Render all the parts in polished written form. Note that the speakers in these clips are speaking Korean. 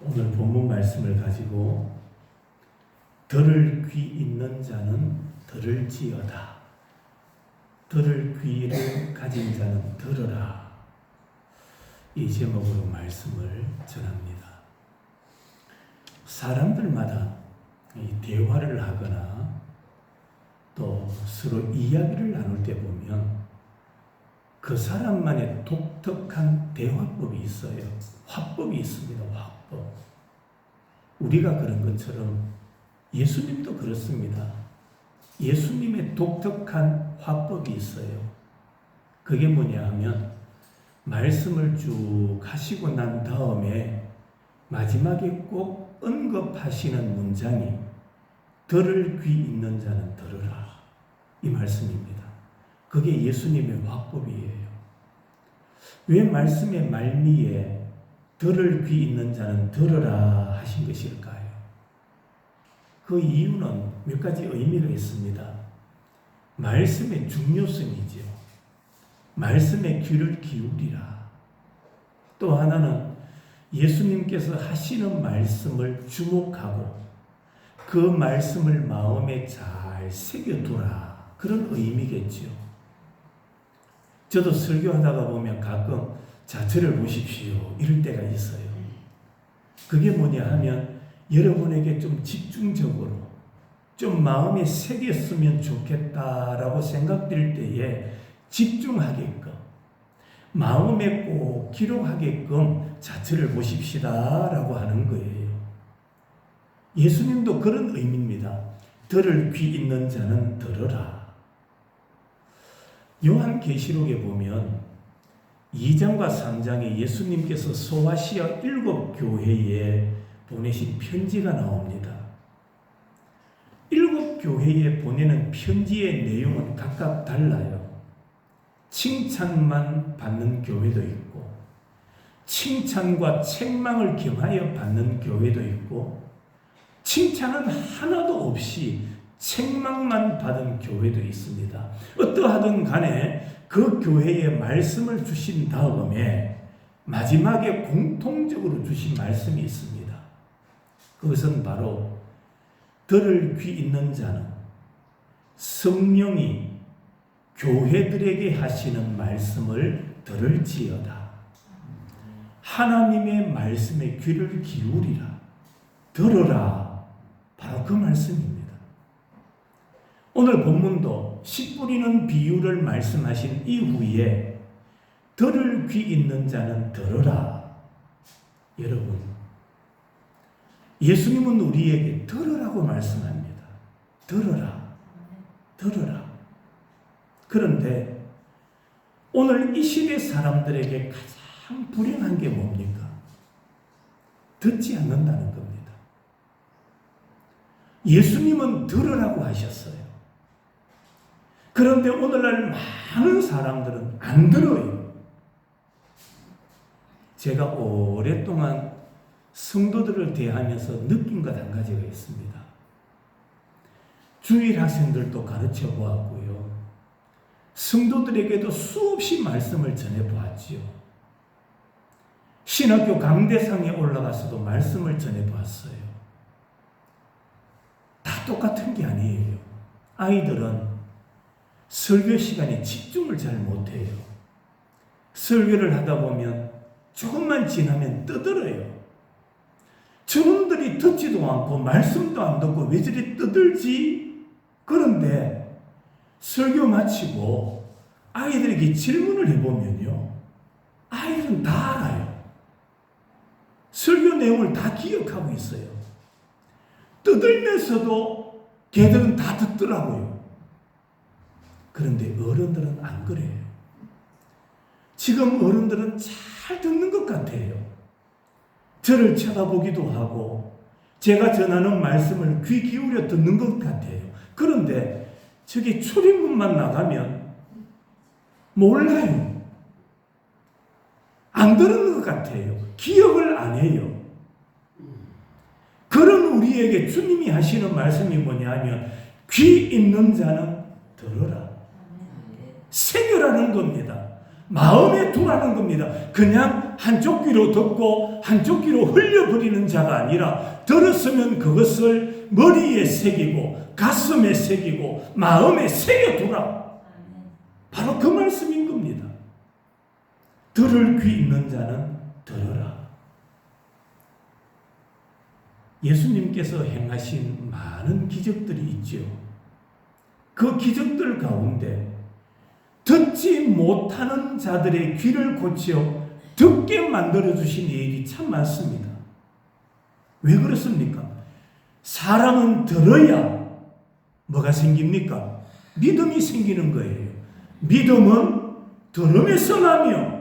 오늘 본문 말씀을 가지고 들을 귀 있는 자는 들을지어다. 들을 귀를 가진 자는 들으라. 이 제목으로 말씀을 전합니다. 사람들마다 대화를 하거나 또 서로 이야기를 나눌 때 보면 그 사람만의 독특한 대화법이 있어요. 화법이 있습니다. 화법. 우리가 그런 것처럼 예수님도 그렇습니다. 예수님의 독특한 화법이 있어요. 그게 뭐냐 하면 말씀을 쭉 하시고 난 다음에 마지막에 꼭 언급하시는 문장이 들을 귀 있는 자는 들으라. 이 말씀입니다. 그게 예수님의 화법이에요. 왜 말씀의 말미에 들을 귀 있는 자는 들으라 하신 것일까요? 그 이유는 몇 가지 의미가 있습니다. 말씀의 중요성이죠. 말씀에 귀를 기울이라. 또 하나는 예수님께서 하시는 말씀을 주목하고 그 말씀을 마음에 잘 새겨두라. 그런 의미겠죠. 저도 설교하다가 보면 가끔 저를 보십시오. 이럴 때가 있어요. 그게 뭐냐 하면 여러분에게 좀 집중적으로 좀 마음에 새겼으면 좋겠다라고 생각될 때에 집중하게끔 마음에 꼭 기록하게끔 자체를 보십시다라고 하는 거예요. 예수님도 그런 의미입니다. 들을 귀 있는 자는 들으라. 요한계시록에 보면 2장과 3장에 예수님께서 소아시아 7교회에 보내신 편지가 나옵니다. 7교회에 보내는 편지의 내용은 각각 달라요. 칭찬만 받는 교회도 있고 칭찬과 책망을 겸하여 받는 교회도 있고 칭찬은 하나도 없이 책망만 받은 교회도 있습니다. 어떠하든 간에 그 교회에 말씀을 주신 다음에 마지막에 공통적으로 주신 말씀이 있습니다. 그것은 바로 들을 귀 있는 자는 성령이 교회들에게 하시는 말씀을 들을지어다. 하나님의 말씀에 귀를 기울이라. 들으라. 바로 그 말씀입니다. 오늘 본문도 씨 뿌리는 비유를 말씀하신 이후에 들을 귀 있는 자는 들으라. 여러분, 예수님은 우리에게 들으라고 말씀합니다. 들으라. 들으라. 그런데 오늘 이 시대 사람들에게 가장 불행한 게 뭡니까? 듣지 않는다는 겁니다. 예수님은 들으라고 하셨어요. 그런데 오늘날 많은 사람들은 안 들어요. 제가 오랫동안 성도들을 대하면서 느낀 것 한 가지가 있습니다. 주일 학생들도 가르쳐 보았고요. 성도들에게도 수없이 말씀을 전해 보았지요. 신학교 강대상에 올라가서도 말씀을 전해 보았어요. 다 똑같은 게 아니에요. 아이들은 설교 시간에 집중을 잘 못해요. 설교를 하다 보면 조금만 지나면 떠들어요. 저놈들이 듣지도 않고 말씀도 안 듣고 왜 저리 떠들지? 그런데 설교 마치고 아이들에게 질문을 해보면요. 아이들은 다 알아요. 설교 내용을 다 기억하고 있어요. 떠들면서도 걔들은 다 듣더라고요. 그런데 어른들은 안 그래요. 지금 어른들은 잘 듣는 것 같아요. 저를 쳐다보기도 하고 제가 전하는 말씀을 귀 기울여 듣는 것 같아요. 그런데 저기 출입문만 나가면 몰라요. 안 들은 것 같아요. 기억을 안 해요. 그런 우리에게 주님이 하시는 말씀이 뭐냐 하면 귀 있는 자는 들어라. 새겨라는 겁니다. 마음에 두라는 겁니다. 그냥 한쪽 귀로 듣고 한쪽 귀로 흘려버리는 자가 아니라 들었으면 그것을 머리에 새기고 가슴에 새기고 마음에 새겨두라. 바로 그 말씀인 겁니다. 들을 귀 있는 자는 들어라. 예수님께서 행하신 많은 기적들이 있죠. 그 기적들 가운데 듣지 못하는 자들의 귀를 고쳐 듣게 만들어주신 일이 참 많습니다. 왜 그렇습니까? 사람은 들어야 뭐가 생깁니까? 믿음이 생기는 거예요. 믿음은 들음에서 나며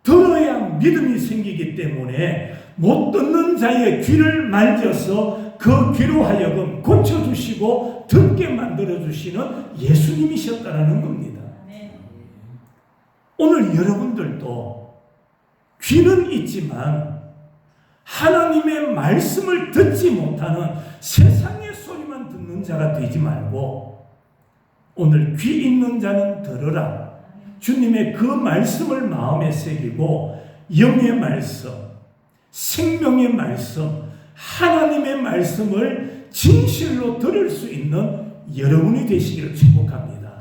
들어야 믿음이 생기기 때문에 못 듣는 자의 귀를 만져서 그 귀로 하여금 고쳐주시고 듣게 만들어주시는 예수님이셨다는 겁니다. 오늘 여러분들도 귀는 있지만 하나님의 말씀을 듣지 못하는 세상의 소리만 듣는 자가 되지 말고 오늘 귀 있는 자는 들으라. 주님의 그 말씀을 마음에 새기고 영의 말씀, 생명의 말씀, 하나님의 말씀을 진실로 들을 수 있는 여러분이 되시기를 축복합니다.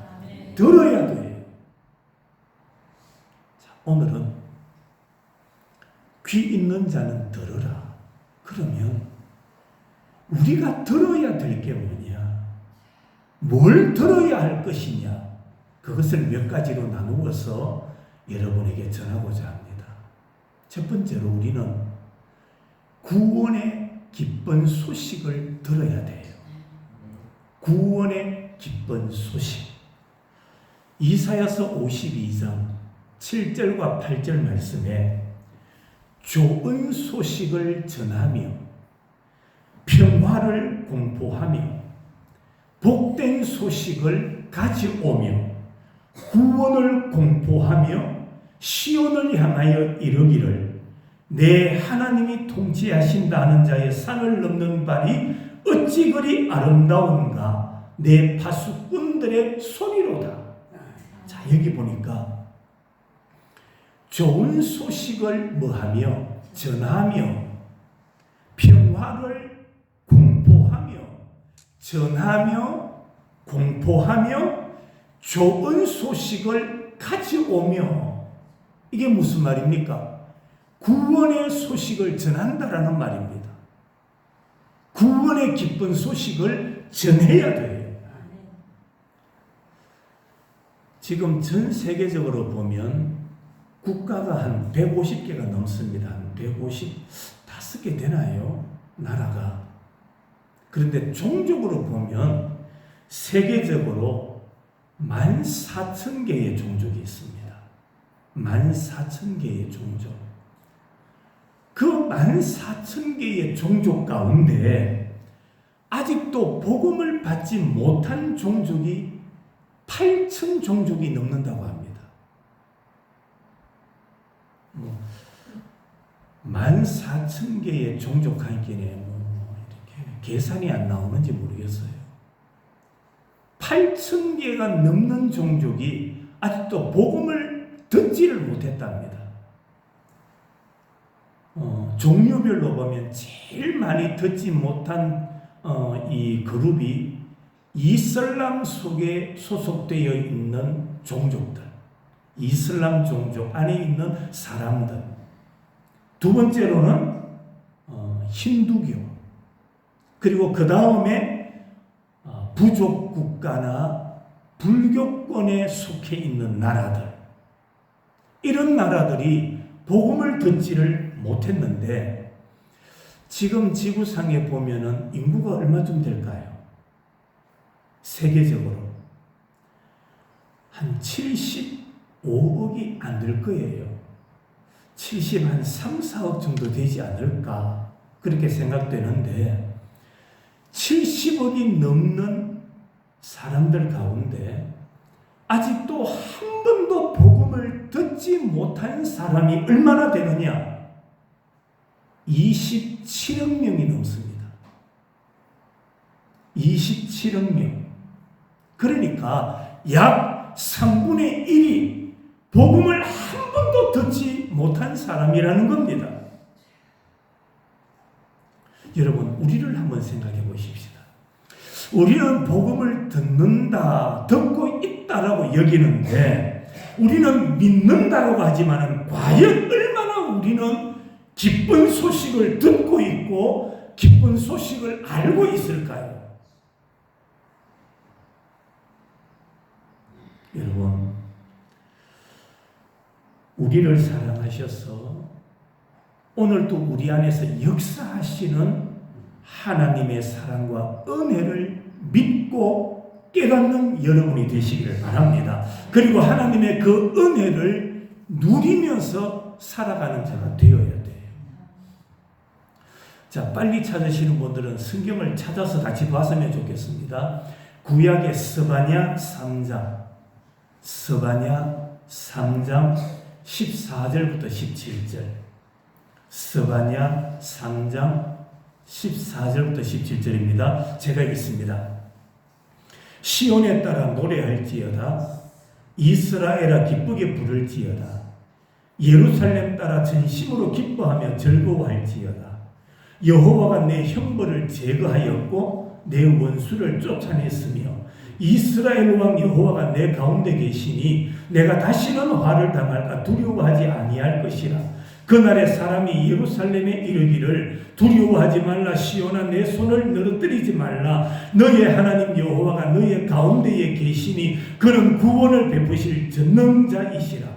들어야 돼요. 오늘은 귀 있는 자는 들으라. 그러면 우리가 들어야 될 게 뭐냐? 뭘 들어야 할 것이냐? 그것을 몇 가지로 나누어서 여러분에게 전하고자 합니다. 첫 번째로 우리는 구원의 기쁜 소식을 들어야 돼요. 구원의 기쁜 소식. 이사야서 52장 7절과 8절 말씀에 좋은 소식을 전하며 평화를 공포하며 복된 소식을 가져오며 구원을 공포하며 시온을 향하여 이르기를 내 하나님이 통치하신다는 자의 산을 넘는 발이 어찌 그리 아름다운가 내 파수꾼들의 소리로다. 자, 여기 보니까 좋은 소식을 뭐하며 전하며 평화를 공포하며 전하며 공포하며 좋은 소식을 가져오며 이게 무슨 말입니까? 구원의 소식을 전한다라는 말입니다. 구원의 기쁜 소식을 전해야 돼요. 지금 전 세계적으로 보면 국가가 한 150개가 넘습니다. 한 155개 되나요? 나라가. 그런데 종족으로 보면 세계적으로 14,000개의 종족이 있습니다. 14,000개의 종족. 그 14,000개의 종족 가운데 아직도 복음을 받지 못한 종족이 8,000 종족이 넘는다고 합니다. 14,000개의 종족 하기에 이렇게 계산이 안 나오는지 모르겠어요. 8,000개가 넘는 종족이 아직도 복음을 듣지를 못했답니다. 종류별로 보면 제일 많이 듣지 못한 이 그룹이 이슬람 속에 소속되어 있는 종족들, 이슬람 종족 안에 있는 사람들. 두 번째로는 힌두교. 그리고 그 다음에 부족 국가나 불교권에 속해 있는 나라들. 이런 나라들이 복음을 듣지를 못했는데 지금 지구상에 보면은 인구가 얼마쯤 될까요? 세계적으로 한 75억이 안 될 거예요. 한 3, 4억 정도 되지 않을까 그렇게 생각되는데 70억이 넘는 사람들 가운데 아직도 한 번도 복음을 듣지 못한 사람이 얼마나 되느냐? 27억 명이 넘습니다. 27억 명. 그러니까 약 3분의 1이 복음을 한 번도 듣지 못한 사람이라는 겁니다. 여러분, 우리를 한번 생각해 보십시다. 우리는 복음을 듣는다, 듣고 있다라고 여기는데, 우리는 믿는다라고 하지만 과연 얼마나 우리는 기쁜 소식을 듣고 있고 기쁜 소식을 알고 있을까요? 여러분, 우리를 사랑하셔서 오늘도 우리 안에서 역사하시는 하나님의 사랑과 은혜를 믿고 깨닫는 여러분이 되시기를 바랍니다. 그리고 하나님의 그 은혜를 누리면서 살아가는 자가 되어야 돼요. 자, 빨리 찾으시는 분들은 성경을 찾아서 같이 봤으면 좋겠습니다. 구약의 스바냐 3장, 스바냐 3장 14절부터 17절, 스바냐 3장 14절부터 17절입니다. 제가 읽습니다. 시온에 따라 노래할지어다, 이스라엘아 기쁘게 부를지어다, 예루살렘 따라 전심으로 기뻐하며 즐거워할지어다. 여호와가 내 형벌을 제거하였고 내 원수를 쫓아냈으며 이스라엘 왕 여호와가 내 가운데 계시니 내가 다시는 화를 당할까 두려워하지 아니할 것이라. 그날에 사람이 예루살렘에 이르기를 두려워하지 말라, 시온아 내 손을 늘어뜨리지 말라. 너의 하나님 여호와가 너의 가운데에 계시니 그는 구원을 베푸실 전능자이시라.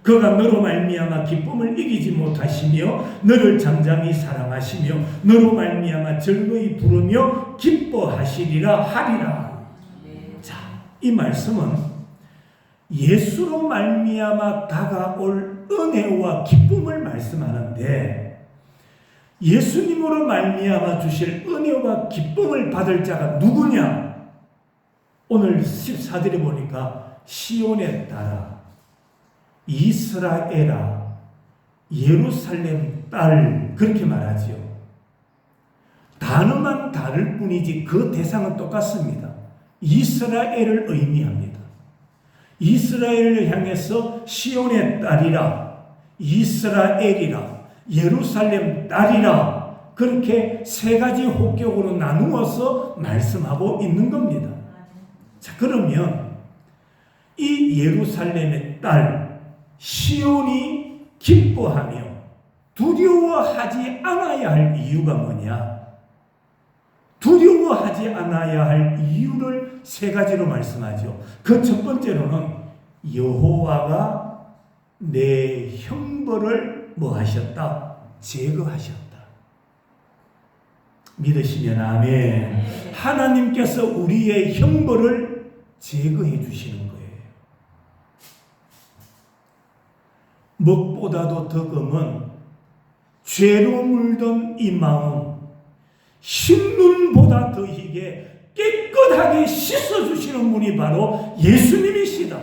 그가 너로 말미암아 기쁨을 이기지 못하시며 너를 잠잠히 사랑하시며 너로 말미암아 즐거이 부르며 기뻐하시리라 하리라. 자, 이 말씀은 예수로 말미암아 다가올 은혜와 기쁨을 말씀하는데, 예수님으로 말미암아 주실 은혜와 기쁨을 받을 자가 누구냐? 오늘 14절에 보니까 시온에 따라, 이스라엘아, 예루살렘 딸, 그렇게 말하지요. 단어만 다를 뿐이지 그 대상은 똑같습니다. 이스라엘을 의미합니다. 이스라엘을 향해서 시온의 딸이라, 이스라엘이라, 예루살렘 딸이라, 그렇게 세 가지 호격으로 나누어서 말씀하고 있는 겁니다. 자, 그러면 이 예루살렘의 딸 시온이 기뻐하며 두려워하지 않아야 할 이유가 뭐냐? 두려워하지 않아야 할 이유를 세 가지로 말씀하죠. 그 첫 번째로는 여호와가 내 형벌을 뭐 하셨다? 제거하셨다. 믿으시면 아멘. 하나님께서 우리의 형벌을 제거해 주시는 거예요. 먹보다도 더 검은 죄로 물던 이 마음, 흰눈보다 더 희게 깨끗하게 씻어주시는 분이 바로 예수님이시다.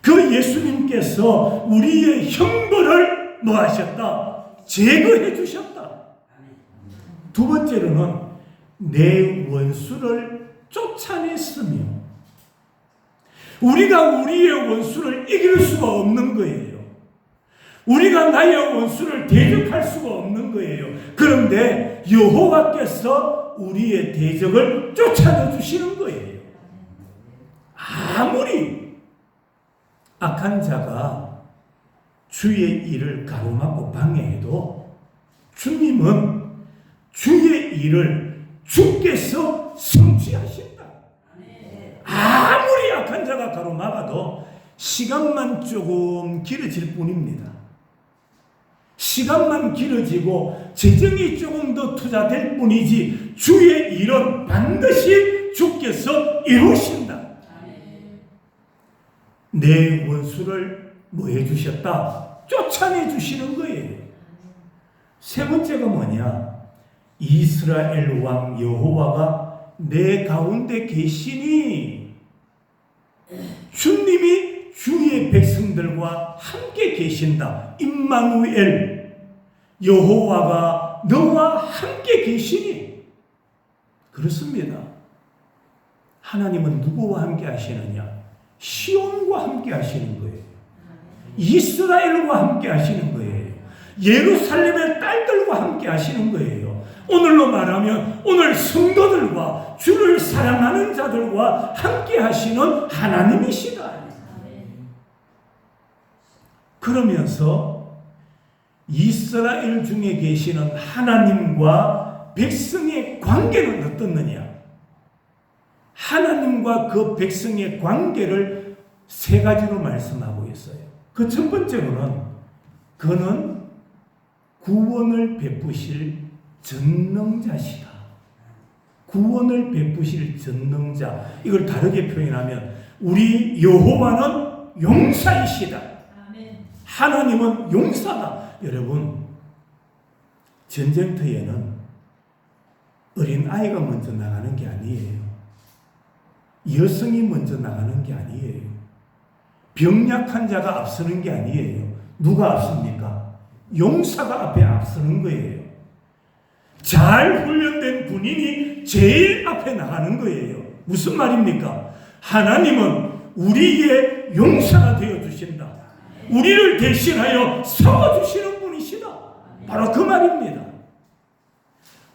그 예수님께서 우리의 형벌을 뭐 하셨다? 제거해 주셨다. 두 번째로는 내 원수를 쫓아냈으며, 우리가 우리의 원수를 이길 수가 없는 거예요. 우리가 나의 원수를 대적할 수가 없는 거예요. 그런데 여호와께서 우리의 대적을 쫓아내 주시는 거예요. 아무리 악한 자가 주의 일을 가로막고 방해해도 주님은 주의 일을 주께서 성취하신다. 아무리 악한 자가 가로막아도 시간만 조금 길어질 뿐입니다. 시간만 길어지고 재정이 조금 더 투자될 뿐이지 주의 일은 반드시 주께서 이루신다. 내 원수를 뭐 해주셨다? 쫓아내 주시는 거예요. 세 번째가 뭐냐? 이스라엘 왕 여호와가 내 가운데 계시니, 주님이 주의 백성들과 함께 계신다. 임마누엘, 여호와가 너와 함께 계시니. 그렇습니다. 하나님은 누구와 함께 하시느냐? 시온과 함께 하시는 거예요. 이스라엘과 함께 하시는 거예요. 예루살렘의 딸들과 함께 하시는 거예요. 오늘로 말하면 오늘 성도들과 주를 사랑하는 자들과 함께 하시는 하나님이시다. 그러면서 이스라엘 중에 계시는 하나님과 백성의 관계는 어떻느냐? 하나님과 그 백성의 관계를 세 가지로 말씀하고 있어요. 그 첫 번째로는 그는 구원을 베푸실 전능자시다. 구원을 베푸실 전능자. 이걸 다르게 표현하면 우리 여호와는 용사이시다. 하나님은 용사다. 여러분, 전쟁터에는 어린 아이가 먼저 나가는 게 아니에요. 여성이 먼저 나가는 게 아니에요. 병약한 자가 앞서는 게 아니에요. 누가 앞섭니까? 용사가 앞에 앞서는 거예요. 잘 훈련된 군인이 제일 앞에 나가는 거예요. 무슨 말입니까? 하나님은 우리의 용사가 되어주신다. 우리를 대신하여 싸워주시는 분이시다. 바로 그 말입니다.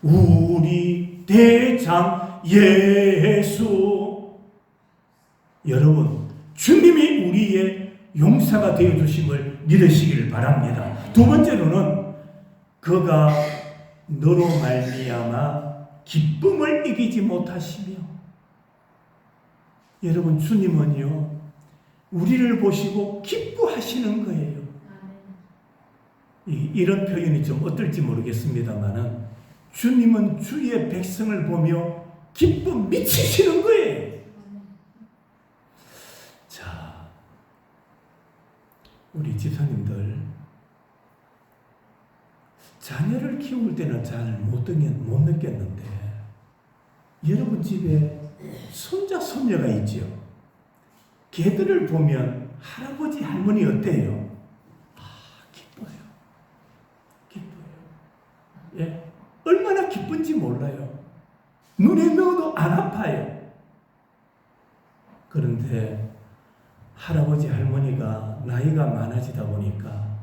우리 대장 예수. 여러분, 주님이 우리의 용사가 되어주심을 믿으시기를 바랍니다. 두 번째로는 그가 너로 말미암아 기쁨을 이기지 못하시며. 여러분, 주님은요 우리를 보시고 기뻐하시는 거예요. 이런 표현이 좀 어떨지 모르겠습니다만은 주님은 주의 백성을 보며 기뻐 미치시는 거예요. 자, 우리 집사님들 자녀를 키울 때는 잘 못 느꼈는데 여러분 집에 손자 손녀가 있죠. 걔들을 보면 할아버지 할머니 어때요? 기뻐요. 예, 얼마나 기쁜지 몰라요. 눈에 넣어도 안 아파요. 그런데 할아버지 할머니가 나이가 많아지다 보니까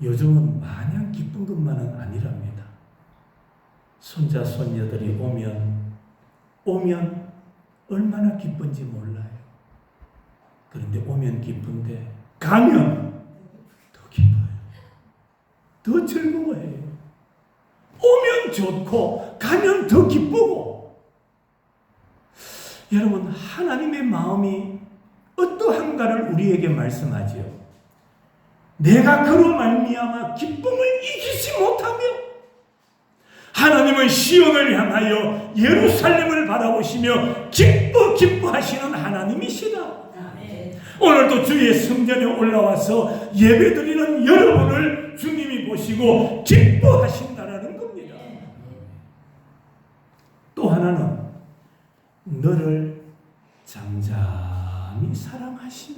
요즘은 마냥 기쁜 것만은 아니랍니다. 손자 손녀들이 오면 얼마나 기쁜지 몰라요. 그런데 오면 기쁜데 가면 더 기뻐요. 더 즐거워해요. 오면 좋고 가면 더 기쁘고. 여러분, 하나님의 마음이 어떠한가를 우리에게 말씀하지요. 내가 그로 말미암아 기쁨을 이기지 못하며. 하나님은 시온을 향하여 예루살렘을 바라보시며 기뻐하시는 하나님이시다. 오늘도 주의 성전에 올라와서 예배드리는 여러분을 주님이 보시고 기뻐하신다라는 겁니다. 또 하나는 너를 잠잠히 사랑하시며.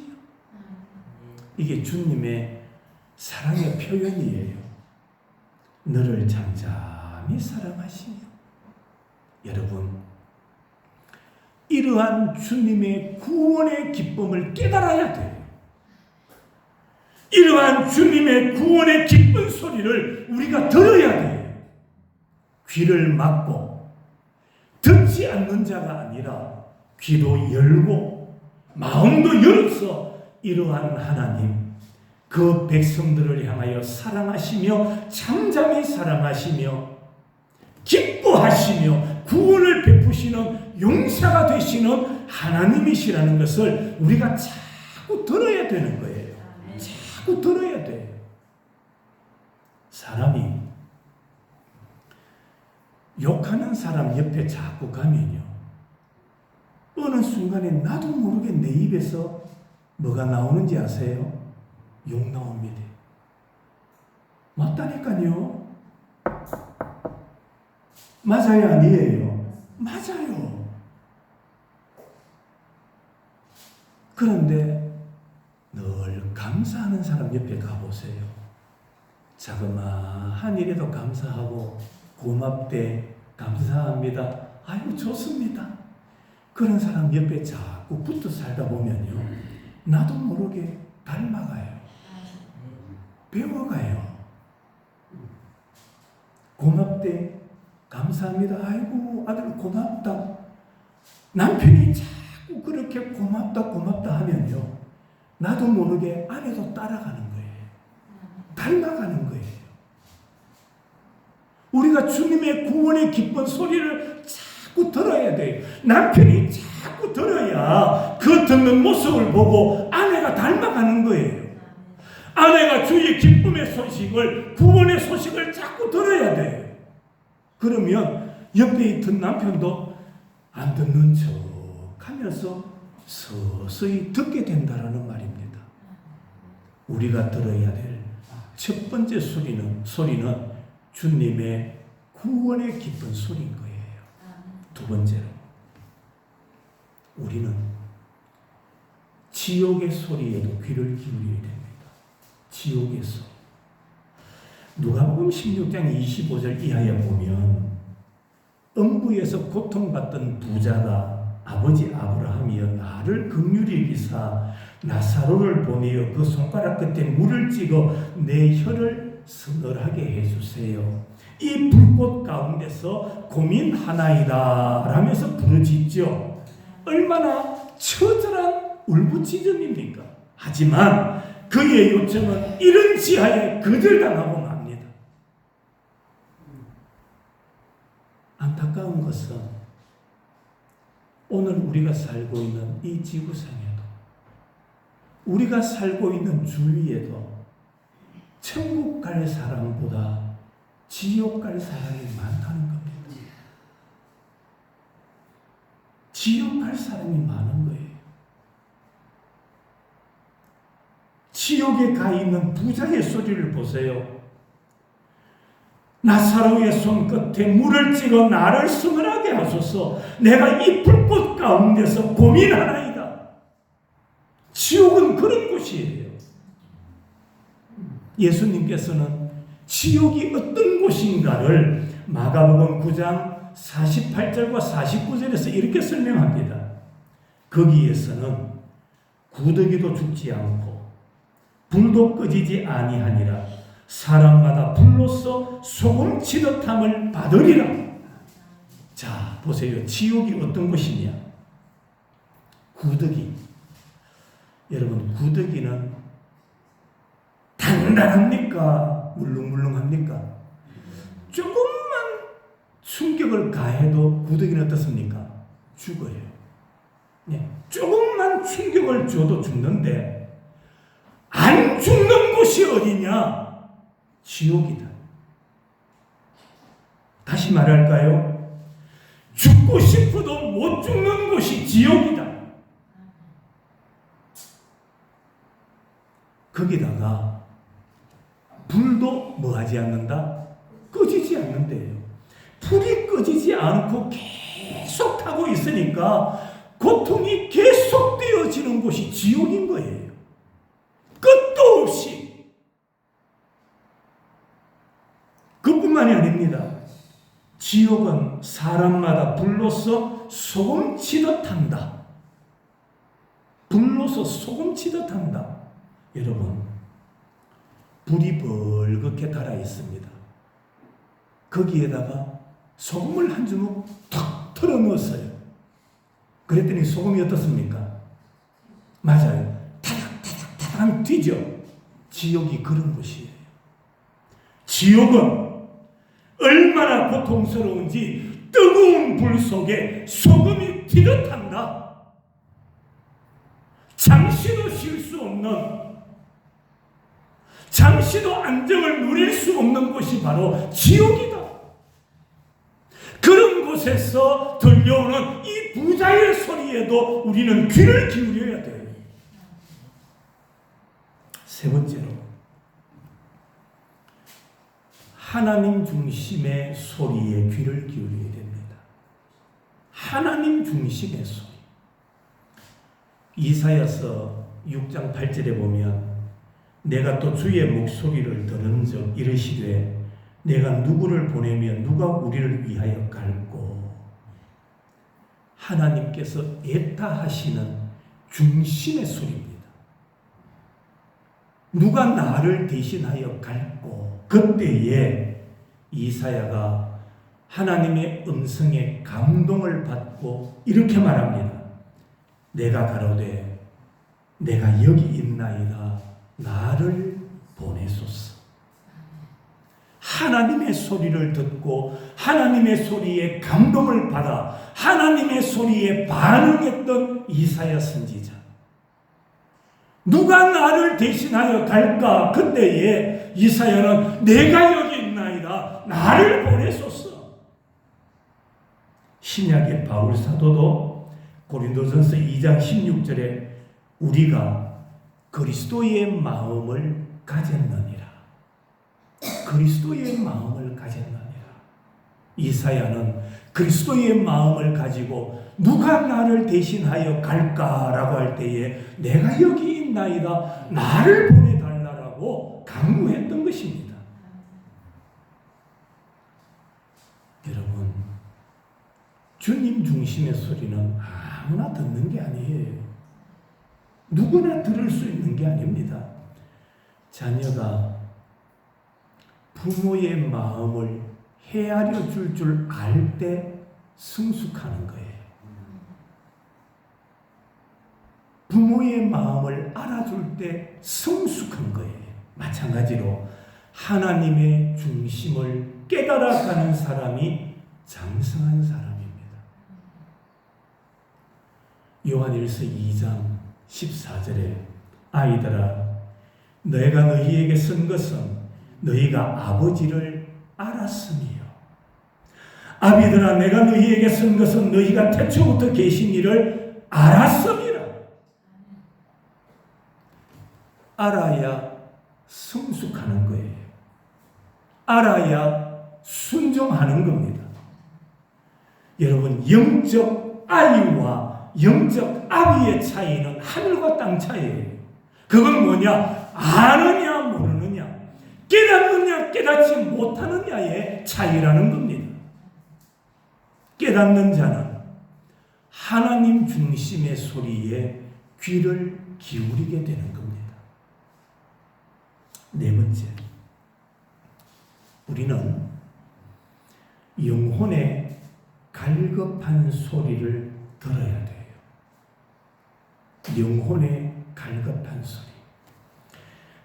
이게 주님의 사랑의 표현이에요. 너를 잠잠히 사랑하시며. 여러분, 이러한 주님의 구원의 기쁨을 깨달아야 돼요. 이러한 주님의 구원의 기쁜 소리를 우리가 들어야 돼요. 귀를 막고 듣지 않는 자가 아니라 귀도 열고 마음도 열어서 이러한 하나님, 그 백성들을 향하여 사랑하시며 잠잠히 사랑하시며 기뻐하시며 구원을 베푸시는 용사가 되시는 하나님이시라는 것을 우리가 자꾸 들어야 되는 거예요. 자꾸 들어야 돼요. 사람이 욕하는 사람 옆에 자꾸 가면요, 어느 순간에 나도 모르게 내 입에서 뭐가 나오는지 아세요? 욕 나옵니다. 맞다니까요. 맞아요, 아니에요? 맞아요. 그런데 늘 감사하는 사람 옆에 가보세요. 자그마한 일에도 감사하고 고맙대, 감사합니다, 아이고 좋습니다. 그런 사람 옆에 자꾸 붙어 살다 보면요, 나도 모르게 닮아가요. 배워가요. 고맙대. 감사합니다. 아이고 아들 고맙다. 남편이 자꾸 그렇게 고맙다 하면요, 나도 모르게 아내도 따라가는 거예요. 닮아가는 거예요. 우리가 주님의 구원의 기쁜 소리를 자꾸 들어야 돼요. 남편이 자꾸 들어야 그 듣는 모습을 보고 아내가 닮아가는 거예요. 아내가 주의 기쁨의 소식을, 구원의 소식을 자꾸 들어야 돼요. 그러면 옆에 있던 남편도 안 듣는 척 하면서 서서히 듣게 된다라는 말입니다. 우리가 들어야 될 첫 번째 소리는 주님의 구원의 기쁜 소리인 거예요. 두 번째로, 우리는 지옥의 소리에도 귀를 기울여야 됩니다. 지옥의 소리. 누가복음 16장 25절 이하에 보면 음부에서 고통받던 부자가 아버지 아브라함이여 나를 긍휼히 여기사 나사로를 보내어 그 손가락 끝에 물을 찍어 내 혀를 서늘하게 해주세요. 이 불꽃 가운데서 고민하나이다 라면서 부르짖죠. 얼마나 처절한 울부짖음입니까? 하지만 그의 요청은 이른 지하에 거절당하고 맙니다. 안타까운 것은 오늘 우리가 살고 있는 이 지구상에도, 우리가 살고 있는 주위에도 천국 갈 사람보다 지옥 갈 사람이 많다는 겁니다. 지옥 갈 사람이 많은 거예요. 지옥에 가 있는 부자의 소리를 보세요. 나사로의 손끝에 물을 찍어 나를 서늘하게 하소서. 내가 이 불꽃 가운데서 고민하나이다. 지옥은 그런 곳이에요. 예수님께서는 지옥이 어떤 곳인가를 마가복음 9장 48절과 49절에서 이렇게 설명합니다. 거기에서는 구더기도 죽지 않고 불도 꺼지지 아니하니라. 사람마다 불로써 소금치듯함을 받으리라. 자, 보세요. 지옥이 어떤 곳이냐? 구더기. 여러분, 구더기는 단단합니까? 물렁물렁합니까? 조금만 충격을 가해도 구더기는 어떻습니까? 죽어요. 네, 조금만 충격을 줘도 죽는데 안 죽는 곳이 어디냐? 지옥이다. 다시 말할까요? 죽고 싶어도 못 죽는 곳이 지옥이다. 거기다가 불도 뭐하지 않는다? 꺼지지 않는데요. 불이 꺼지지 않고 계속 타고 있으니까 고통이 계속되어지는 곳이 지옥인 거예요. 끝도 없이. 그뿐만이 아닙니다. 지옥은 사람마다 불로서 소금치듯 한다. 불로서 소금치듯 한다. 여러분, 불이 벌겋게 달아 있습니다. 거기에다가 소금을 한 주먹 탁 털어 넣었어요. 그랬더니 소금이 어떻습니까? 맞아요. 타닥타닥타닥 튀죠. 지옥이 그런 곳이에요. 지옥은 얼마나 고통스러운지 뜨거운 불 속에 소금이 튀듯 한다. 잠시도 쉴 수 없는, 잠시도 안정을 누릴 수 없는 곳이 바로 지옥이다. 그런 곳에서 들려오는 이 부자의 소리에도 우리는 귀를 기울여야 돼요. 세 번째로, 하나님 중심의 소리에 귀를 기울여야 됩니다. 하나님 중심의 소리. 이사야서 6장 8절에 보면 내가 또 주의 목소리를 들은즉 이르시되 내가 누구를 보내면 누가 우리를 위하여 갈고. 하나님께서 애타하시는 중심의 소리입니다. 누가 나를 대신하여 갈꼬? 그때에 이사야가 하나님의 음성에 감동을 받고 이렇게 말합니다. 내가 가로되 내가 여기 있나이다. 나를 보내소서. 하나님의 소리를 듣고 하나님의 소리에 감동을 받아 하나님의 소리에 반응했던 이사야 선지자. 누가 나를 대신하여 갈까? 그때에 이사야는 내가 여기 있나이다. 나를 보내소서. 신약의 바울 사도도 고린도전서 2장 16절에 우리가 그리스도의 마음을 가졌느니라. 그리스도의 마음을 가졌느니라. 이사야는 그리스도의 마음을 가지고 누가 나를 대신하여 갈까라고 할 때에 내가 여기 있나이다. 나를 보내달라고 강구했던 것입니다. 여러분, 주님 중심의 소리는 아무나 듣는 게 아니에요. 누구나 들을 수 있는 게 아닙니다. 자녀가 부모의 마음을 헤아려 줄 알 때 성숙하는 거예요. 부모의 마음을 알아줄 때 성숙한 거예요. 마찬가지로 하나님의 중심을 깨달아가는 사람이 장성한 사람입니다. 요한일서 2장 14절에 아이들아 내가 너희에게 쓴 것은 너희가 아버지를 알았음이요. 아비들아 내가 너희에게 쓴 것은 너희가 태초부터 계신 이를 알았음이라. 알아야 성숙하는 거예요. 알아야 순종하는 겁니다. 여러분, 영적 아이와 영적 아비의 차이는 하늘과 땅 차이예요. 그건 뭐냐? 아느냐 모르느냐, 깨닫느냐 깨닫지 못하느냐의 차이라는 겁니다. 깨닫는 자는 하나님 중심의 소리에 귀를 기울이게 되는 겁니다. 네 번째, 우리는 영혼의 갈급한 소리를 들어야 돼요. 영혼의 갈급한 소리.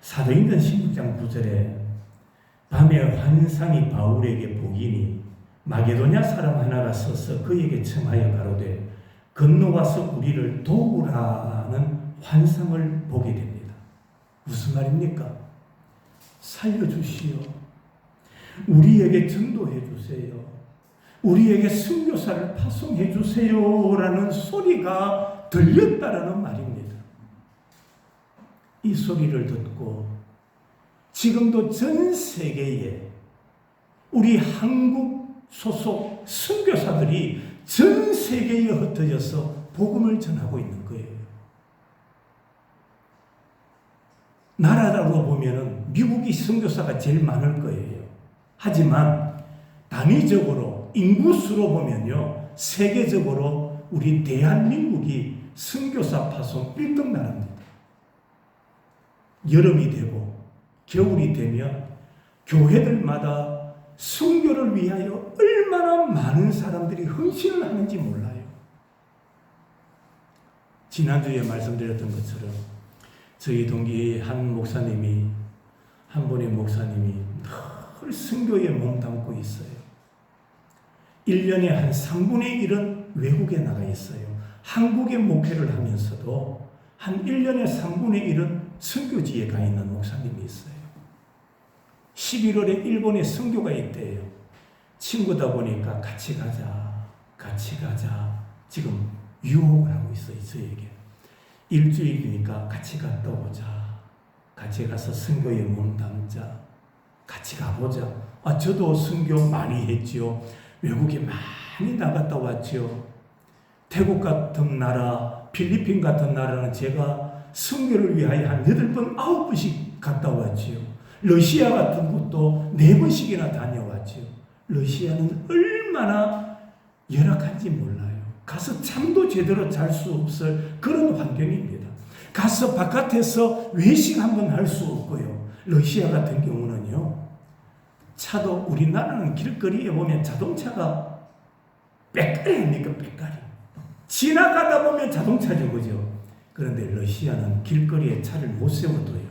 사도행전 16장 9절에 밤에 환상이 바울에게 보이니 마게도냐 사람 하나가 서서 그에게 청하여 가로되 건너와서 우리를 도우라는 환상을 보게 됩니다. 무슨 말입니까? 살려주시오. 우리에게 전도해 주세요. 우리에게 선교사를 파송해 주세요라는 소리가 들렸다라는 말입니다. 이 소리를 듣고 지금도 전 세계에 우리 한국 소속 선교사들이 전 세계에 흩어져서 복음을 전하고 있는 거예요. 나라로 보면은 미국이 선교사가 제일 많을 거예요. 하지만 단위적으로 인구수로 보면요, 세계적으로 우리 대한민국이 선교사 파송 1등 나라입니다. 여름이 되고 겨울이 되면 교회들마다 선교를 위하여 얼마나 많은 사람들이 헌신을 하는지 몰라요. 지난주에 말씀드렸던 것처럼 저희 동기의 한 목사님이, 한 분의 목사님이 늘 선교에 몸담고 있어요. 1년에 한 3분의 1은 외국에 나가 있어요. 한국에 목회를 하면서도 한 1년에 3분의 1은 선교지에 가 있는 목사님이 있어요. 11월에 일본에 선교가 있대요. 친구다 보니까 같이 가자. 지금 유혹을 하고 있어요, 저에게. 일주일이니까 같이 갔다 오자. 같이 가서 선교에 몸담자. 같이 가보자. 저도 선교 많이 했지요. 외국에 많이 나갔다 왔지요. 태국 같은 나라, 필리핀 같은 나라는 제가 선교를 위하여 한 8번, 9번씩 갔다 왔지요. 러시아 같은 곳도 4번씩이나 다녀왔지요. 러시아는 얼마나 열악한지 몰라요. 가서 잠도 제대로 잘 수 없을 그런 환경입니다. 가서 바깥에서 외식 한번 할 수 없고요. 러시아 같은 경우는요. 차도 우리나라는 길거리에 보면 자동차가 빽깔이 아닙니까? 빽깔이. 지나가다 보면 자동차죠. 그죠? 그런데 러시아는 길거리에 차를 못 세워둬요.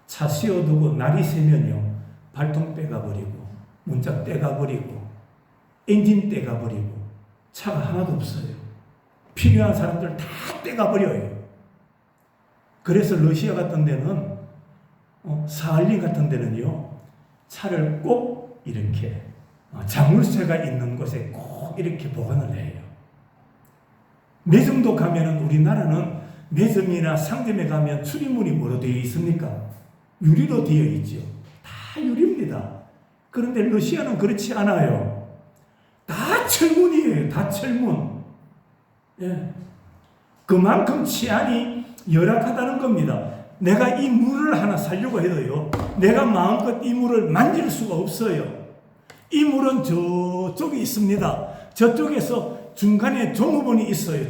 차 세워두고 날이 새면요. 발통 떼가버리고 문짝 떼가버리고 엔진 떼가버리고 차가 하나도 없어요. 필요한 사람들 다 떼가버려요. 그래서 러시아 같은 데는 사할린 같은 데는요. 차를 꼭 이렇게 자물쇠가 있는 곳에 꼭 이렇게 보관을 해요. 매점도 가면은 우리나라는 매점이나 상점에 가면 출입문이 뭐로 되어 있습니까? 유리로 되어 있죠. 다 유리입니다. 그런데 러시아는 그렇지 않아요. 다 철문이에요. 다 철문. 예. 그만큼 치안이 열악하다는 겁니다. 내가 이 물을 하나 사려고 해도요. 내가 마음껏 이 물을 만질 수가 없어요. 이 물은 저쪽에 있습니다. 저쪽에서 중간에 종업원이 있어요.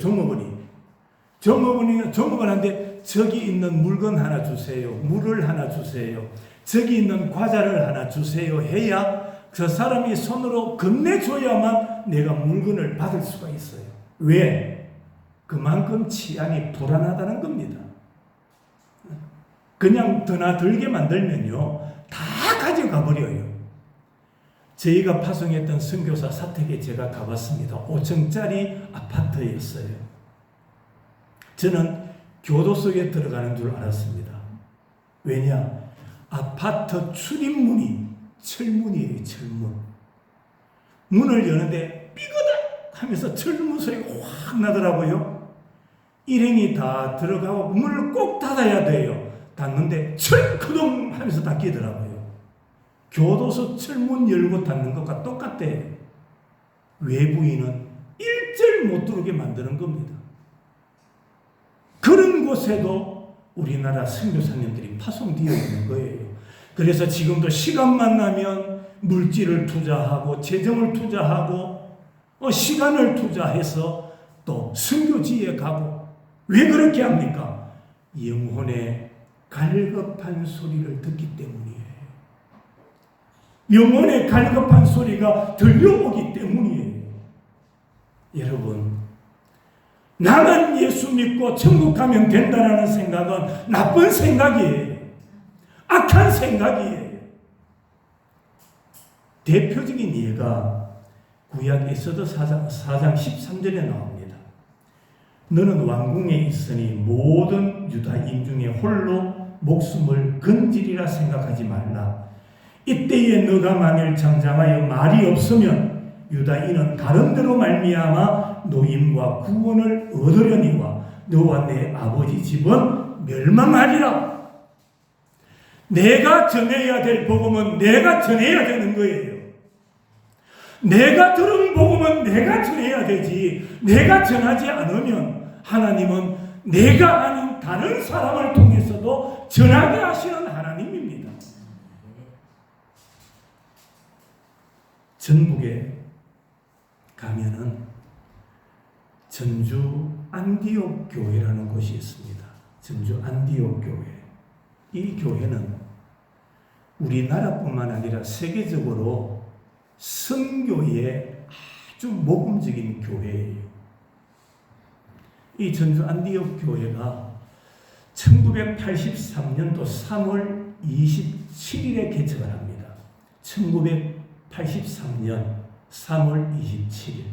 종업원한테 저기 있는 물건 하나 주세요. 물을 하나 주세요. 저기 있는 과자를 하나 주세요. 해야 그 사람이 손으로 건네줘야만 내가 물건을 받을 수가 있어요. 왜? 그만큼 치안이 불안하다는 겁니다. 그냥 드나들게 만들면요. 다 가져가 버려요. 저희가 파송했던 선교사 사택에 제가 가봤습니다. 5층짜리 아파트였어요. 저는 교도소에 들어가는 줄 알았습니다. 왜냐? 아파트 출입문이 철문이에요. 철문. 문을 여는데 삐그덕 하면서 철문 소리가 확 나더라고요. 일행이 다 들어가고 문을 꼭 닫아야 돼요. 닫는데 철크동 하면서 닫히더라고요. 교도소 철문 열고 닫는 것과 똑같대요. 외부인은 일절 못 들어오게 만드는 겁니다. 그런 곳에도 우리나라 선교사님들이 파송되어 있는 거예요. 그래서 지금도 시간만 나면 물질을 투자하고 재정을 투자하고 시간을 투자해서 또 선교지에 가고 왜 그렇게 합니까? 영혼의 갈급한 소리를 듣기 때문이에요. 영혼의 갈급한 소리가 들려오기 때문이에요. 여러분, 나만 예수 믿고 천국 가면 된다는 생각은 나쁜 생각이에요. 악한 생각이에요. 대표적인 예가 구약 에스더 4장 13절에 나옵니다. 너는 왕궁에 있으니 모든 유다인 중에 홀로 목숨을 건지리라 생각하지 말라. 이때에 너가 만일 장장하여 말이 없으면 유다인은 다른 데로 말미암아 노임과 구원을 얻으려니와 너와 내 아버지 집은 멸망하리라. 내가 전해야 될 복음은 내가 전해야 되는 거예요. 내가 들은 복음은 내가 전해야 되지. 내가 전하지 않으면 하나님은 내가 아닌 다른 사람을 통해서도 전하게 하시는 하나님입니다. 전북에 가면은 전주 안디옥 교회라는 곳이 있습니다. 전주 안디옥 교회. 이 교회는 우리나라뿐만 아니라 세계적으로 선교의 아주 모범적인 교회예요. 이 전주 안디옥 교회가 1983년도 3월 27일에 개척을 합니다. 1983년 3월 27일.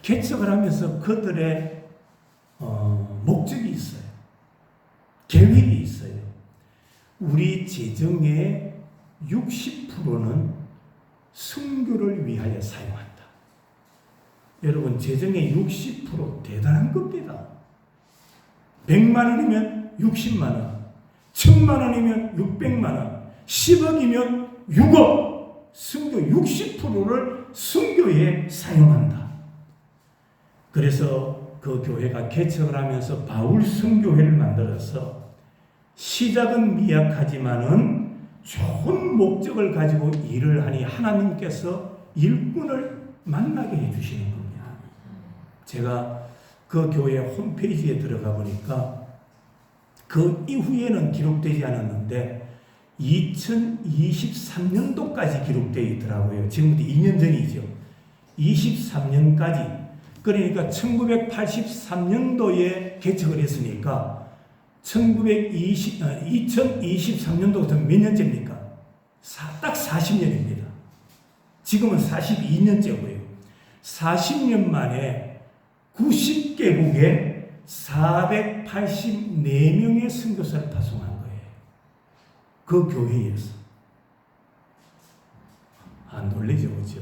개척을 하면서 그들의 목적이 있어요. 계획이 있어요. 우리 재정의 60%는 선교를 위하여 사용한다. 여러분, 재정의 60% 대단한 겁니다. 100만 원이면 60만 원, 1000만 원이면 600만 원, 10억이면 6억. 선교 60%를 선교에 사용한다. 그래서 그 교회가 개척을 하면서 바울 선교회를 만들어서 시작은 미약하지만은 좋은 목적을 가지고 일을 하니 하나님께서 일꾼을 만나게 해주시는 겁니다. 제가 그 교회 홈페이지에 들어가 보니까 그 이후에는 기록되지 않았는데 2023년도까지 기록되어 있더라고요. 지금부터 2년 전이죠. 23년까지. 그러니까 1983년도에 개척을 했으니까 2023년도부터 몇 년째입니까? 딱 40년입니다. 지금은 42년째고요. 40년 만에 90개국에 484명의 선교사를 파송한 거예요. 그 교회에서. 안 놀라죠, 그죠?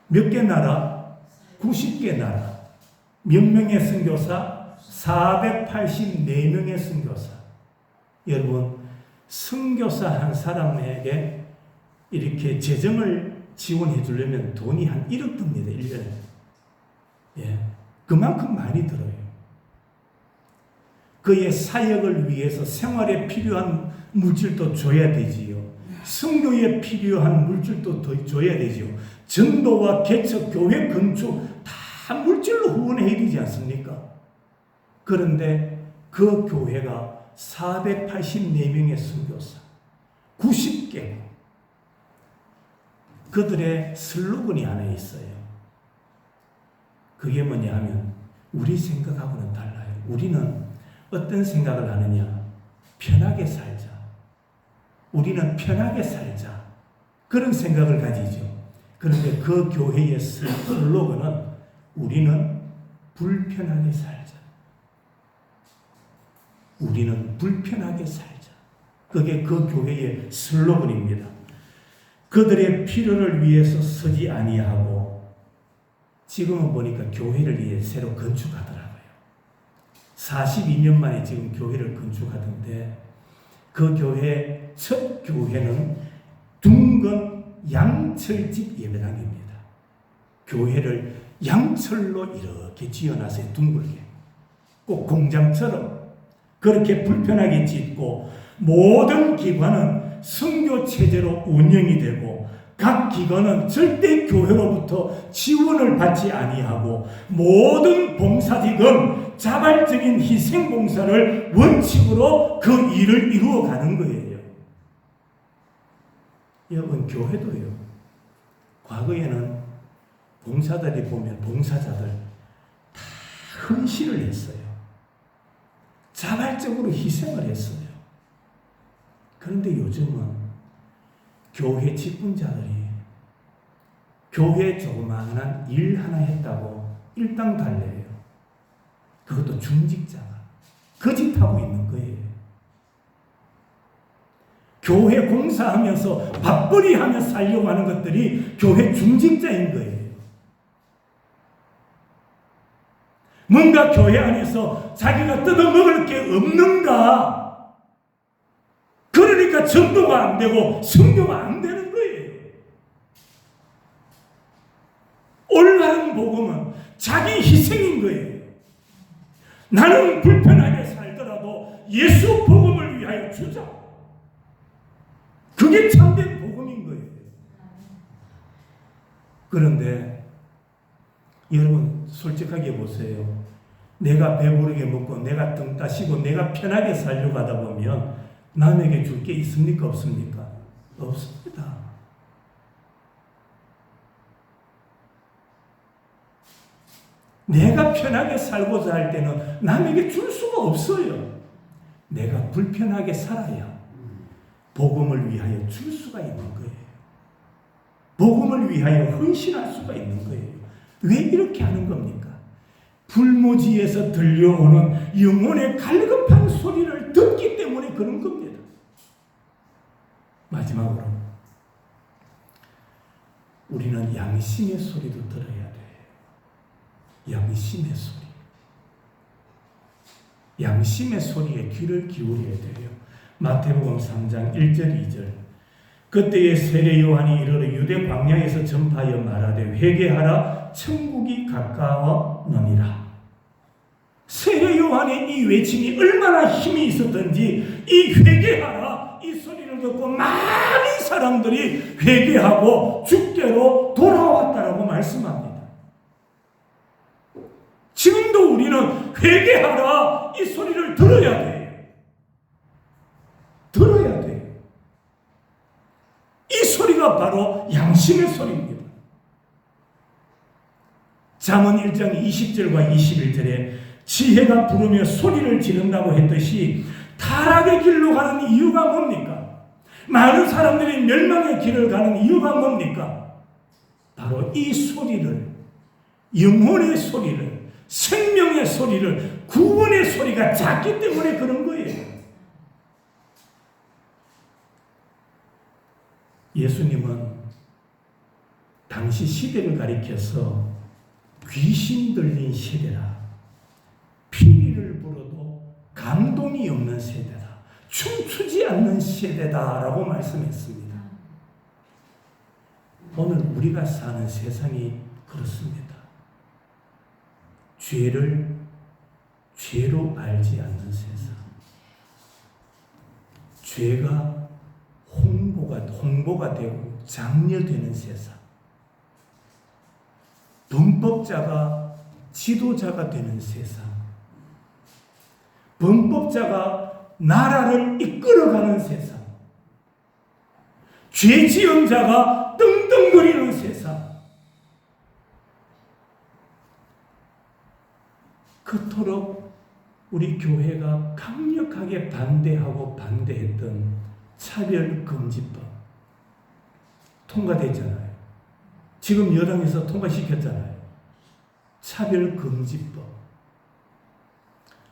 몇 개 나라? 90개 나라. 몇 명의 선교사? 484명의 선교사. 여러분, 선교사 한 사람에게 이렇게 재정을 지원해 주려면 돈이 한 1억 듭니다, 1년에. 예. 그만큼 많이 들어요. 그의 사역을 위해서 생활에 필요한 물질도 줘야 되지요. 선교에 필요한 물질도 더 줘야 되지요. 전도와 개척, 교회 건축 다 물질로 후원해야 되지 않습니까? 그런데 그 교회가 484명의 선교사, 90개. 그들의 슬로건이 하나 있어요. 그게 뭐냐 하면 우리 생각하고는 달라요. 우리는 어떤 생각을 하느냐? 편하게 살자. 우리는 편하게 살자. 그런 생각을 가지죠. 그런데 그 교회의 슬로건은 우리는 불편하게 살자. 우리는 불편하게 살자. 그게 그 교회의 슬로건입니다. 그들의 필요를 위해서 서지 아니하고 지금은 보니까 교회를 위해 새로 건축하더라고요. 42년 만에 지금 교회를 건축하던데 그 교회 첫 교회는 둥근 양철집 예배당입니다. 교회를 양철로 이렇게 지어놨어요. 둥글게. 꼭 공장처럼 그렇게 불편하게 짓고 모든 기관은 선교 체제로 운영이 되고 각 기관은 절대 교회로부터 지원을 받지 아니하고 모든 봉사직은 자발적인 희생 봉사를 원칙으로 그 일을 이루어가는 거예요. 여러분, 교회도요. 과거에는 봉사들이 보면 봉사자들 다 헌신을 했어요. 자발적으로 희생을 했어요. 그런데 요즘은 교회 직분자들이 교회 조그마한 일 하나 했다고 일당달래요. 그것도 중직자가 거짓하고 있는 거예요. 교회 공사하면서 밥벌이 하며 살려고 하는 것들이 교회 중직자인 거예요. 뭔가 교회 안에서 자기가 뜯어먹을 게 없는가? 그러니까 전도가 안 되고 선교가 안 되는 거예요. 올바른 복음은 자기 희생인 거예요. 나는 불편하게 살더라도 예수 복음을 위하여 주자. 그게 참된 복음인 거예요. 그런데 여러분 솔직하게 보세요. 내가 배부르게 먹고 내가 등 따시고 내가 편하게 살려고 하다 보면 남에게 줄 게 있습니까? 없습니까? 없습니다. 내가 편하게 살고자 할 때는 남에게 줄 수가 없어요. 내가 불편하게 살아야 복음을 위하여 줄 수가 있는 거예요. 복음을 위하여 헌신할 수가 있는 거예요. 왜 이렇게 하는 겁니까? 불모지에서 들려오는 영혼의 갈급한 소리를 듣기 때문에 그런 겁니다. 마지막으로 우리는 양심의 소리도 들어야 돼요. 양심의 소리. 양심의 소리에 귀를 기울여야 돼요. 마태복음 3장 1절 2절. 그때에 세례 요한이 이르러 유대 광야에서 전파하여 말하되 회개하라 천국이 가까웠느니라. 세례 요한의 이 외침이 얼마나 힘이 있었던지 이 회개하라 이 소리를 듣고 많은 사람들이 회개하고 주께로 돌아왔다라고 말씀합니다. 지금도 우리는 회개하라 이 소리를 들어야 돼요. 양심의 소리입니다. 잠언 1장 20절과 21절에 지혜가 부르며 소리를 지른다고 했듯이 타락의 길로 가는 이유가 뭡니까? 많은 사람들이 멸망의 길을 가는 이유가 뭡니까? 바로 이 소리를, 영혼의 소리를, 생명의 소리를, 구원의 소리가 작기 때문에 그런 거예요. 예수님은 당시 시대를 가리켜서 귀신 들린 세대라, 피리를 불어도 감동이 없는 세대다, 춤추지 않는 세대다라고 말씀했습니다. 오늘 우리가 사는 세상이 그렇습니다. 죄를 죄로 알지 않는 세상, 죄가 홍보가 되고 장려되는 세상, 범법자가 지도자가 되는 세상, 범법자가 나라를 이끌어가는 세상, 죄지은 자가 떵떵거리는 세상, 그토록 우리 교회가 강력하게 반대했던 차별금지법 통과됐잖아요. 지금 여당에서 통과시켰잖아요. 차별금지법.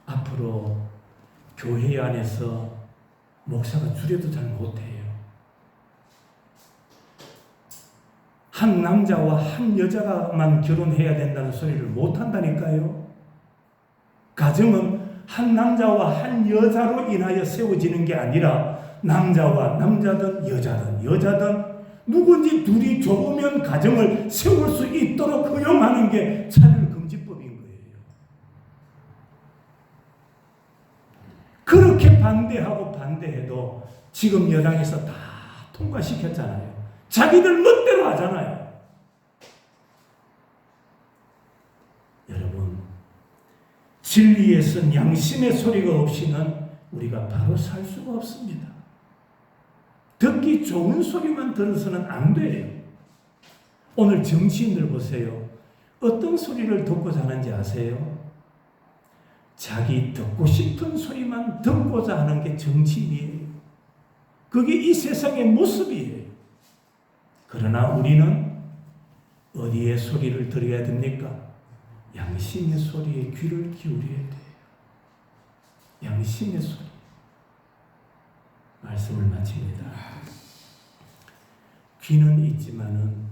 앞으로 교회 안에서 목사가 주례도 잘 못해요. 한 남자와 한 여자만 결혼해야 된다는 소리를 못한다니까요. 가정은 한 남자와 한 여자로 인하여 세워지는 게 아니라 남자와 남자든 여자든 누군지 둘이 좋으면 가정을 세울 수 있도록 허용하는 게 차별금지법인 거예요. 그렇게 반대해도 지금 여당에서 다 통과시켰잖아요. 자기들 멋대로 하잖아요. 여러분, 진리에 선 양심의 소리가 없이는 우리가 바로 살 수가 없습니다. 듣기 좋은 소리만 들어서는 안 돼요. 오늘 정치인들 보세요. 어떤 소리를 듣고 사는지 아세요? 자기 듣고 싶은 소리만 듣고자 하는 게 정치인이에요. 그게 이 세상의 모습이에요. 그러나 우리는 어디에 소리를 들어야 됩니까? 양심의 소리에 귀를 기울여야 돼요. 양심의 소리. 말씀을 마칩니다. 귀는 있지만은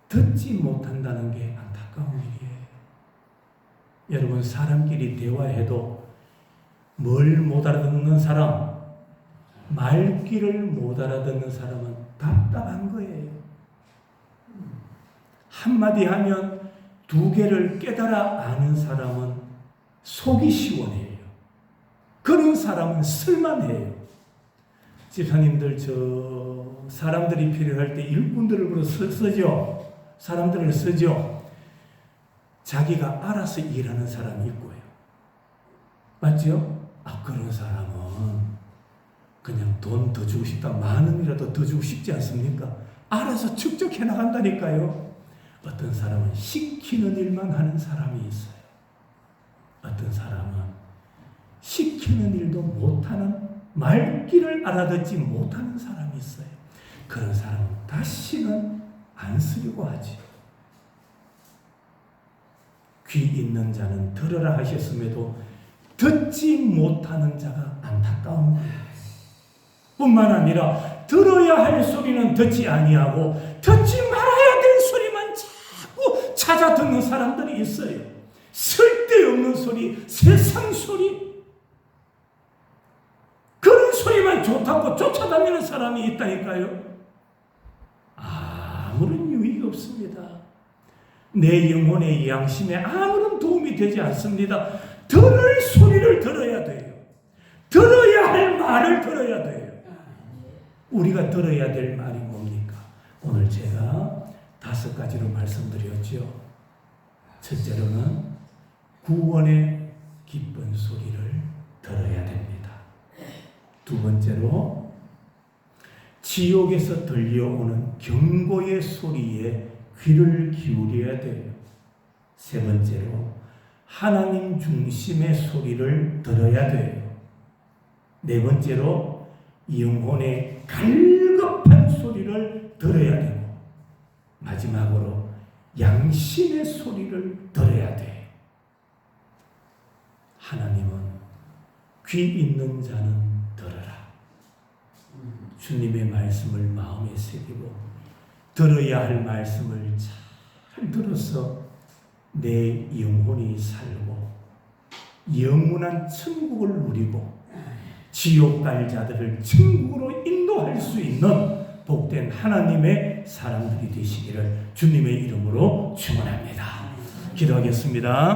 듣지 못한다는 게 안타까운 일이에요. 여러분, 사람끼리 대화해도 뭘 못 알아듣는 사람, 말귀를 못 알아듣는 사람은 답답한 거예요. 한마디 하면 두 개를 깨달아 아는 사람은 속이 시원해요. 그런 사람은 쓸만해요. 집사님들, 사람들이 필요할 때 일꾼들을 쓰죠. 사람들을 쓰죠. 자기가 알아서 일하는 사람이 있고요. 맞죠? 그런 사람은 그냥 돈 더 주고 싶다, 10,000원이라도 더 주고 싶지 않습니까? 알아서 축적해 나간다니까요. 어떤 사람은 시키는 일만 하는 사람이 있어요. 어떤 사람은 시키는 일도 못하는, 말귀를 알아듣지 못하는 사람이 있어요. 그런 사람은 다시는 안 쓰려고 하지. 귀 있는 자는 들으라 하셨음에도 듣지 못하는 자가 안타까운 거예요. 뿐만 아니라 들어야 할 소리는 듣지 아니하고 듣지 말아야 될 소리만 자꾸 찾아 듣는 사람들이 있어요. 쓸데없는 소리, 세상 소리, 그런 소리만 좋다고 쫓아다니는 사람이 있다니까요. 아무런 유익이 없습니다. 내 영혼의 양심에 아무런 도움이 되지 않습니다. 들을 소리를 들어야 돼요. 들어야 할 말을 들어야 돼요. 우리가 들어야 될 말이 뭡니까? 오늘 제가 5가지로 말씀드렸죠. 첫째로는 구원의 기쁜 소리를 들어야 됩니다. 두 번째로 지옥에서 들려오는 경고의 소리에 귀를 기울여야 돼요. 세 번째로 하나님 중심의 소리를 들어야 돼요. 네 번째로 영혼의 갈급한 소리를 들어야 되고, 마지막으로 양심의 소리를 들어야 돼요. 하나님은 귀 있는 자는 들어라. 주님의 말씀을 마음에 새기고 들어야 할 말씀을 잘 들어서 내 영혼이 살고 영원한 천국을 누리고 지옥 갈 자들을 천국으로 인도할 수 있는 복된 하나님의 사람들이 되시기를 주님의 이름으로 축원합니다. 기도하겠습니다.